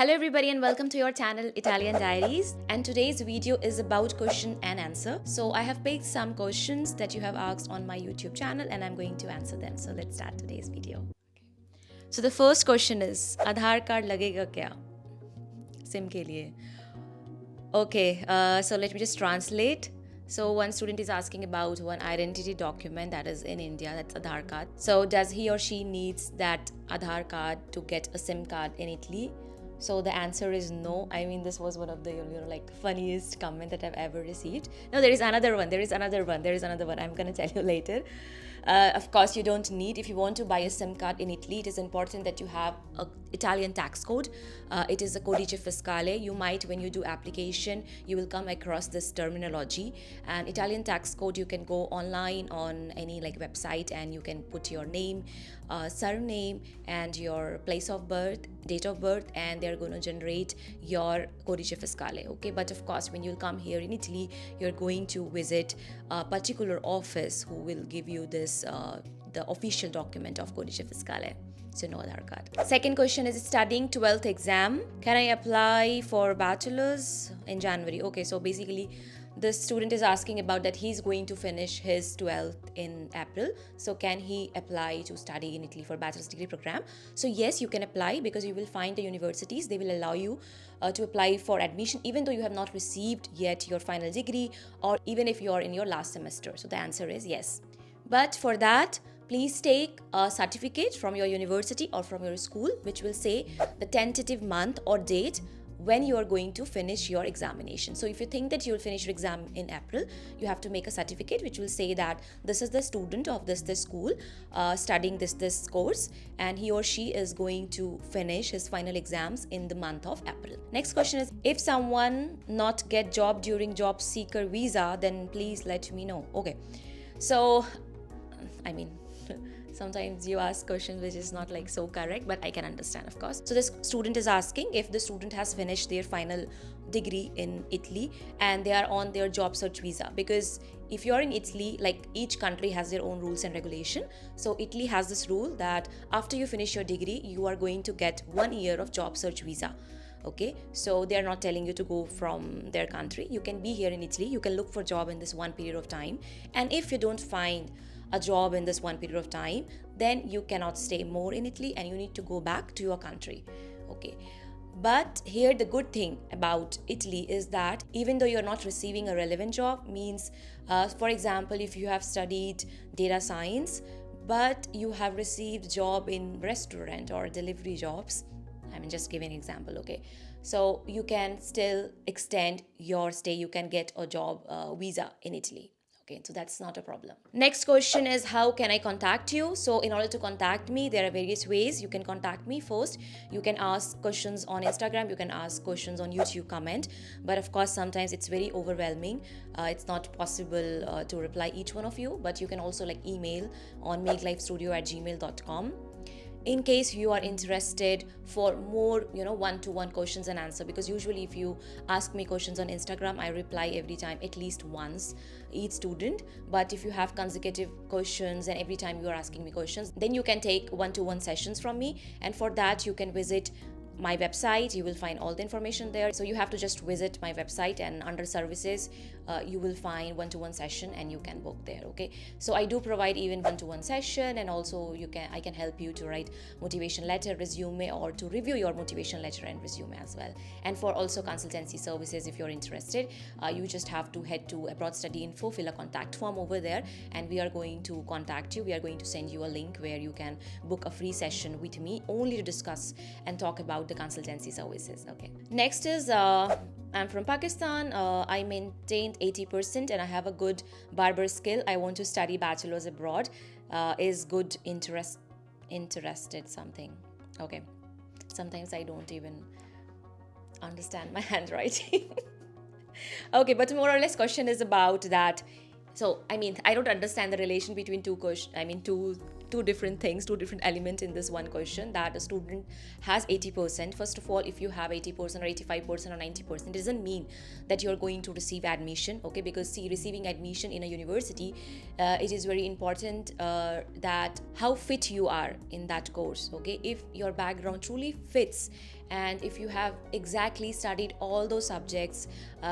Hello everybody and welcome to your channel Italian Diaries, and today's video is about question and answer. So I have picked some questions that you have asked on my YouTube channel and I'm going to answer them. So let's start today's video. So the first question is Adar card lagega kya? SIM ke liye. Okay, so let me just translate. So one student is asking about one identity document that is in India, that's Adar card. So does he or she needs that Adar card to get a SIM card in Italy? So the answer is no. I mean, this was one of the like funniest comment that I've ever received. No, there is another one. I'm gonna tell you later. Of course, you don't need, if you want to buy a SIM card in Italy, it is important that you have an Italian tax code. It is a codice fiscale. You might, when you do application, you will come across this terminology. And Italian tax code, you can go online on any like website and you can put your name, surname, and your place of birth, date of birth, and they're going to generate your codice fiscale. Okay, but of course, when you come here in Italy, you're going to visit a particular office who will give you this the official document of codice fiscale. So no Adar card. Second question is studying 12th exam. Can I apply for bachelor's in January? Okay, so basically the student is asking about that he's going to finish his 12th in April. So can he apply to study in Italy for bachelor's degree program? So yes, you can apply because you will find the universities, they will allow you to apply for admission even though you have not received yet your final degree, or even if you are in your last semester. So the answer is yes. But for that, please take a certificate from your university or from your school which will say the tentative month or date when you are going to finish your examination. So if you think that you will finish your exam in April, you have to make a certificate which will say that this is the student of this school studying this course, and he or she is going to finish his final exams in the month of April. Next question is, if someone not get job during job seeker visa, then please let me know. Okay, so I mean, sometimes you ask questions which is not like so correct, but I can understand, of course. So this student is asking if the student has finished their final degree in Italy and they are on their job search visa, because if you're in Italy, like each country has their own rules and regulation. So Italy has this rule that after you finish your degree, you are going to get 1 year of job search visa. Okay, so they are not telling you to go from their country. You can be here in Italy, you can look for a job in this one period of time, and if you don't find a job in this one period of time, then you cannot stay more in Italy and you need to go back to your country. Okay, but here the good thing about Italy is that even though you're not receiving a relevant job, means for example, if you have studied data science but you have received job in restaurant or delivery jobs, I'm just giving an example. Okay, so you can still extend your stay, you can get a job visa in Italy. Okay, so that's not a problem. Next question is, how can I contact you? So in order to contact me, there are various ways you can contact me. First, you can ask questions on Instagram, you can ask questions on YouTube comment, but of course sometimes it's very overwhelming. It's not possible to reply each one of you, but you can also like email on makelifestudio@gmail.com. In case you are interested for more one-to-one questions and answer, because usually if you ask me questions on Instagram, I reply every time at least once each student. But if you have consecutive questions and every time you are asking me questions, then you can take one-to-one sessions from me, and for that you can visit my website. You will find all the information there. So you have to just visit my website, and under services you will find one-to-one session and you can book there. Okay, so I do provide even one-to-one session, and also I can help you to write motivation letter, resume, or to review your motivation letter and resume as well. And for also consultancy services, if you're interested, you just have to head to Abroad Study Info, fill a contact form over there, and we are going to contact you. We are going to send you a link where you can book a free session with me only to discuss and talk about the consultancy services. Okay, next is I'm from Pakistan. I maintained 80% and I have a good barber skill. I want to study bachelor's abroad. Is good interested something. Okay, sometimes I don't even understand my handwriting. Okay, but more or less question is about that. So I mean, I don't understand the relation between two different things, two different elements in this one question, that a student has 80%. First of all, if you have 80% or 85% or 90%, it doesn't mean that you're going to receive admission. Okay, because see, receiving admission in a university, it is very important that how fit you are in that course. Okay, if your background truly fits And if you have exactly studied all those subjects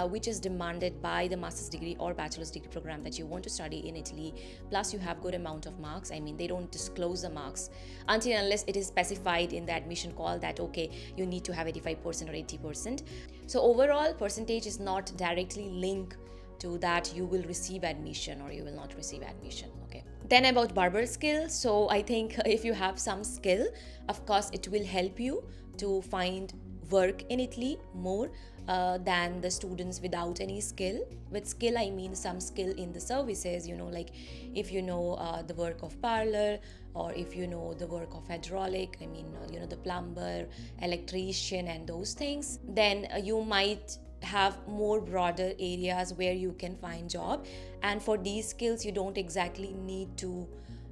which is demanded by the master's degree or bachelor's degree program that you want to study in Italy, plus you have good amount of marks, I mean, they don't disclose the marks until and unless it is specified in the admission call that okay, you need to have 85% or 80%. So overall percentage is not directly linked to that you will receive admission or you will not receive admission. Okay, then about barber skill. So I think if you have some skill, of course it will help you to find work in Italy more than the students without any skill. With skill I mean some skill in the services, like if you know the work of parlor, or if you know the work of hydraulic, I mean the plumber, electrician and those things, then you might have more broader areas where you can find job. And for these skills you don't exactly need to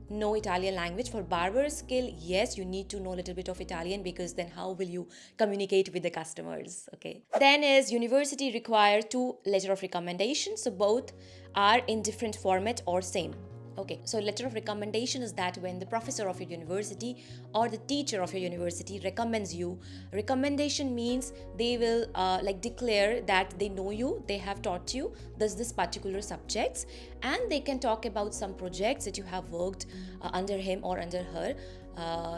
know Italian language. For barber skill, yes, you need to know a little bit of Italian, because then how will you communicate with the customers? Okay, then is university require 2 letter of recommendation, so both are in different format or same. Okay, so letter of recommendation is that when the professor of your university or the teacher of your university recommends you. Recommendation means they will declare that they know you, they have taught you this particular subjects, and they can talk about some projects that you have worked under him or under her,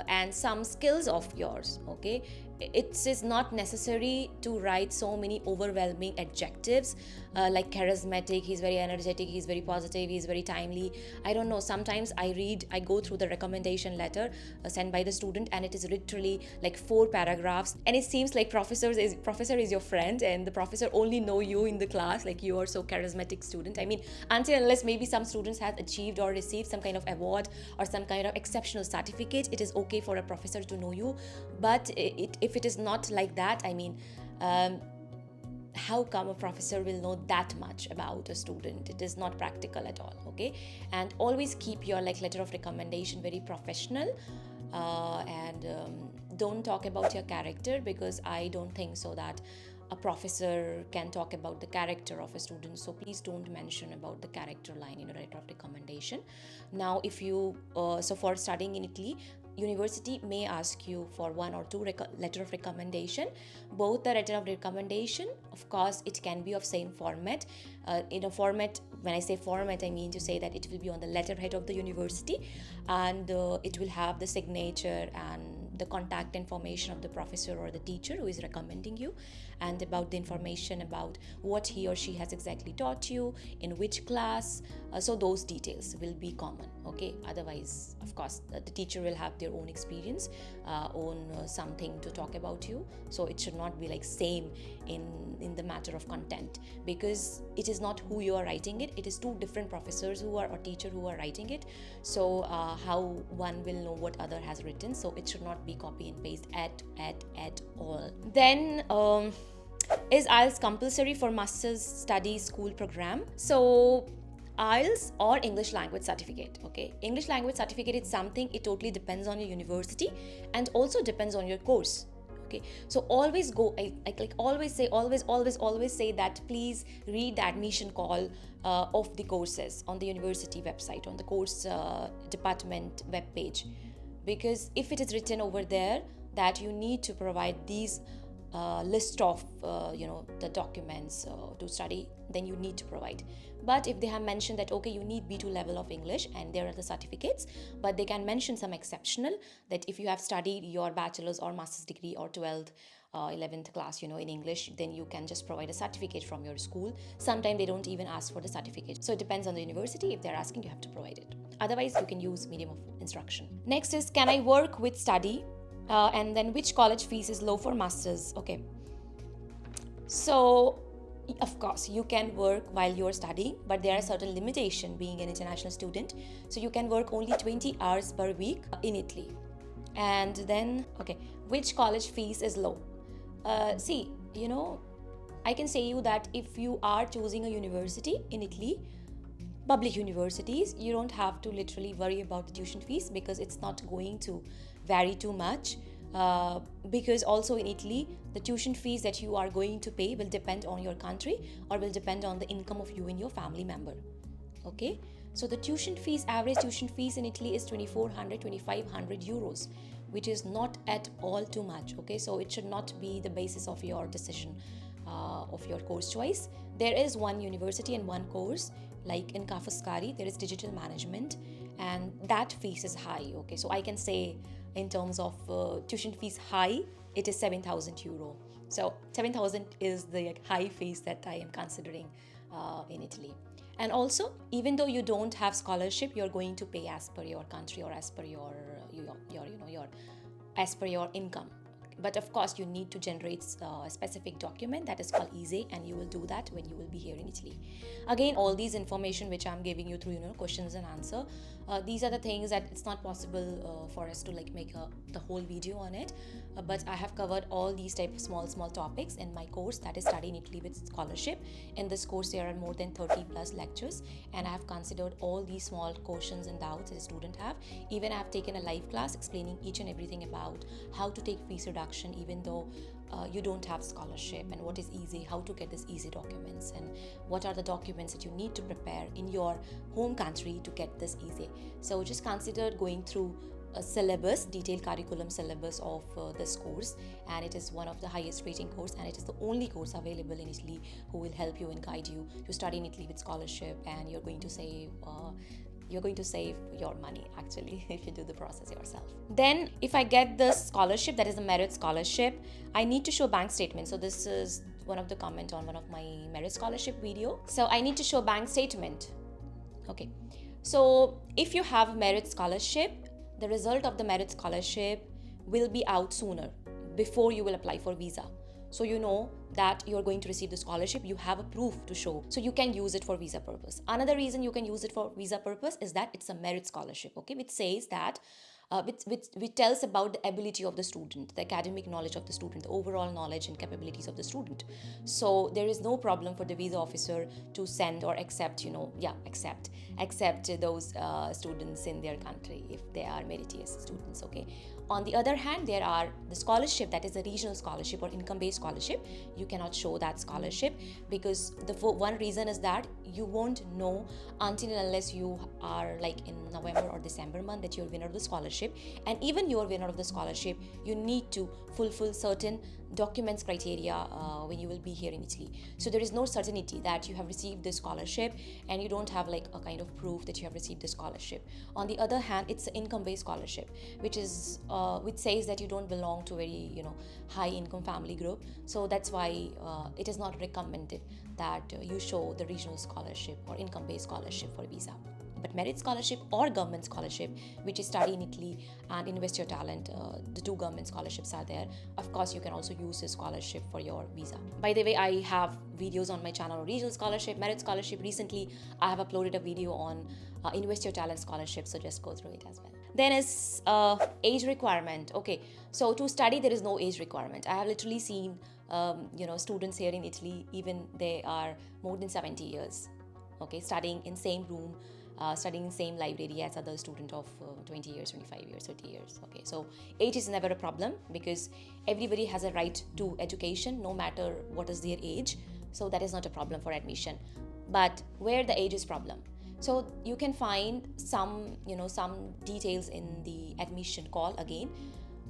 and some skills of yours. Okay, it is not necessary to write so many overwhelming adjectives like charismatic, he's very energetic, he's very positive, he's very timely. I don't know, sometimes I go through the recommendation letter sent by the student, and it is literally like 4 paragraphs, and it seems like professor is your friend, and the professor only know you in the class, like you are so charismatic student. I mean, until unless maybe some students have achieved or received some kind of award or some kind of exceptional certificate, it is okay for a professor to know you. But if it is not like that, I mean, how come a professor will know that much about a student? It is not practical at all. Okay, and always keep your letter of recommendation very professional, and don't talk about your character, because I don't think so that a professor can talk about the character of a student. So please don't mention about the character line in a letter of recommendation. Now if you so for studying in Italy, university may ask you for 1 or 2 letter of recommendation. Both the letter of recommendation, of course, it can be of same format. In a format, when I say format, I mean to say that it will be on the letterhead of the university, and it will have the signature and the contact information of the professor or the teacher who is recommending you, and about the information about what he or she has exactly taught you, in which class. So those details will be common. Okay, otherwise of course the teacher will have their own experience, something to talk about you. So it should not be like same in the matter of content, because it is not who you are writing it, it is 2 different professors who are or teacher who are writing it. So how one will know what other has written? So it should not be copy and paste at all. Then is IELTS compulsory for master's study school program? So IELTS or English language certificate. Okay, English language certificate is something, it totally depends on your university and also depends on your course. Okay, so always go, I always say that please read the admission call of the courses on the university website, on the course department web page, because if it is written over there that you need to provide these list of the documents to study, then you need to provide. But if they have mentioned that okay, you need B2 level of English and there are the certificates, but they can mention some exceptional, that if you have studied your bachelor's or master's degree or 12th 11th class in English, then you can just provide a certificate from your school. Sometimes they don't even ask for the certificate, so it depends on the university. If they're asking, you have to provide it. Otherwise you can use medium of instruction. Next is, can I work with study? And then which college fees is low for masters? Okay, so of course you can work while you're studying, but there are certain limitations being an international student. So you can work only 20 hours per week in Italy. And then okay, which college fees is low? See, I can say you that if you are choosing a university in Italy, public universities, you don't have to literally worry about the tuition fees, because it's not going to vary too much, because also in Italy the tuition fees that you are going to pay will depend on your country or will depend on the income of you and your family member. Okay, so the tuition fees, average tuition fees in Italy is 2,400 2,500 euros, which is not at all too much. Okay, so it should not be the basis of your decision of your course choice. There is one university and one course, like in Kafaskari there is digital management, and that fees is high. Okay, so I can say in terms of tuition fees high, it is 7,000 euro. So 7,000 is the high fees that I am considering in Italy. And also, even though you don't have scholarship, you're going to pay as per your country or as per your as per your income. But of course, you need to generate a specific document that is called ESE, and you will do that when you will be here in Italy. Again, all these information which I'm giving you through questions and answer, these are the things that it's not possible for us to make the whole video on it. But I have covered all these type of small topics in my course, that is Study in Italy with Scholarship. In this course, there are more than 30 plus lectures, and I have considered all these small questions and doubts that a student have. Even I have taken a live class explaining each and everything about how to take fees reduction even though you don't have scholarship, and what is ESE, how to get this ESE documents, and what are the documents that you need to prepare in your home country to get this ESE. So just consider going through a syllabus, detailed curriculum syllabus of this course, and it is one of the highest rating course, and it is the only course available in Italy who will help you and guide you to study in Italy with scholarship, and you're going to save your money actually if you do the process yourself. Then if I get the scholarship, that is the merit scholarship, I need to show bank statement. So this is one of the comment on one of my merit scholarship video. So I need to show bank statement. Okay, so if you have merit scholarship, the result of the merit scholarship will be out sooner before you will apply for visa. So you know that you're going to receive the scholarship, you have a proof to show, so you can use it for visa purpose. Another reason you can use it for visa purpose is that it's a merit scholarship, okay, which says that which tells about the ability of the student, the academic knowledge of the student, the overall knowledge and capabilities of the student. So there is no problem for the visa officer to send or accept those students in their country if they are meritorious students. Okay, on the other hand, there are the scholarship, that is a regional scholarship or income-based scholarship. You cannot show that scholarship because the one reason is that you won't know until and unless you are in November or December month that you're winner of the scholarship. And even you're winner of the scholarship, you need to fulfill certain documents criteria when you will be here in Italy. So there is no certainty that you have received this scholarship and you don't have a kind of proof that you have received the scholarship. On the other hand, it's an income-based scholarship, which says that you don't belong to a very high income family group. So that's why it is not recommended that you show the regional scholarship or income-based scholarship for visa. But merit scholarship or government scholarship, which is Study in Italy and Invest Your Talent, the two government scholarships are there. Of course, you can also use this scholarship for your visa. By the way, I have videos on my channel on regional scholarship, merit scholarship. Recently, I have uploaded a video on Invest Your Talent scholarship, so just go through it as well. Then is age requirement. Okay, so to study, there is no age requirement. I have literally seen students here in Italy, even they are more than 70 years, okay, studying in same room, studying in same library as other student of 20 years, 25 years, 30 years. Okay, so age is never a problem because everybody has a right to education no matter what is their age. So that is not a problem for admission. But where the age is problem, so you can find some details in the admission call again,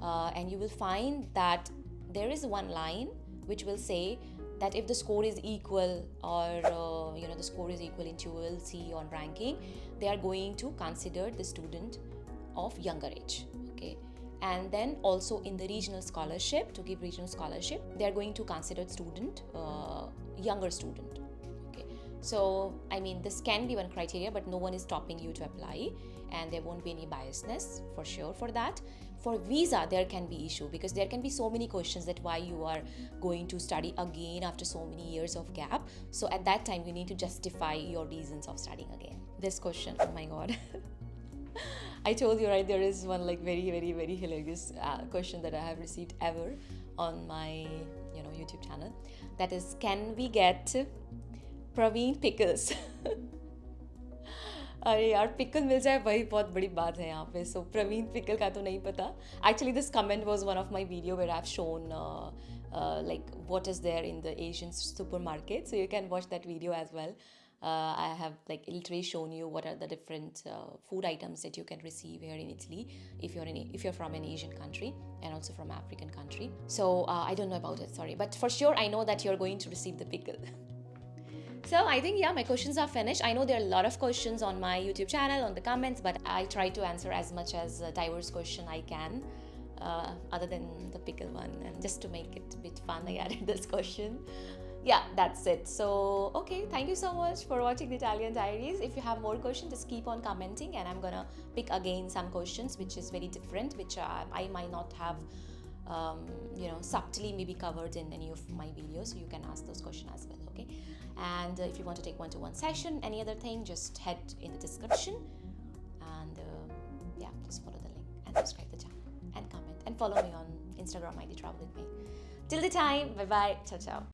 and you will find that there is one line which will say that if the score is equal or the score is equal in TOEFL on ranking, they are going to consider the student of younger age. Okay, and then also in the regional scholarship, to give regional scholarship, they are going to consider student younger student. Okay, so I mean this can be one criteria, but no one is stopping you to apply, and there won't be any biasness for sure for that. For visa, there can be issue because there can be so many questions that why you are going to study again after so many years of gap. So at that time, you need to justify your reasons of studying again. This question, oh my god. I told you, right, there is one very, very, very hilarious question that I have received ever on my YouTube channel. That is, can we get Praveen pickles? अरे यार pickle मिल जाए वही बहुत बड़ी बात है यहाँ पे. सो प्रवीण पिकल का तो नहीं पता. Actually this comment was one of my video where I've shown what is there in the Asian supermarket, so you can watch that video as well. I have like literally shown you what are the different food items that you can receive here in Italy if you're from an Asian country and also from African country. So I don't know about it, sorry, but for sure I know that you're going to receive the pickle. So I think, yeah, my questions are finished. I know there are a lot of questions on my YouTube channel, on the comments, but I try to answer as much as diverse question I can, other than the pickle one. And just to make it a bit fun, I added this question. Yeah, that's it. So, okay, thank you so much for watching the Italian Diaries. If you have more questions, just keep on commenting, and I'm gonna pick again some questions which is very different, which I might not have subtly maybe covered in any of my videos, so you can ask those questions as well. Okay, and if you want to take one-to-one session, any other thing, just head in the description, and yeah, just follow the link and subscribe the channel and comment and follow me on Instagram ID Travel with Me. Till the time, bye bye, ciao ciao.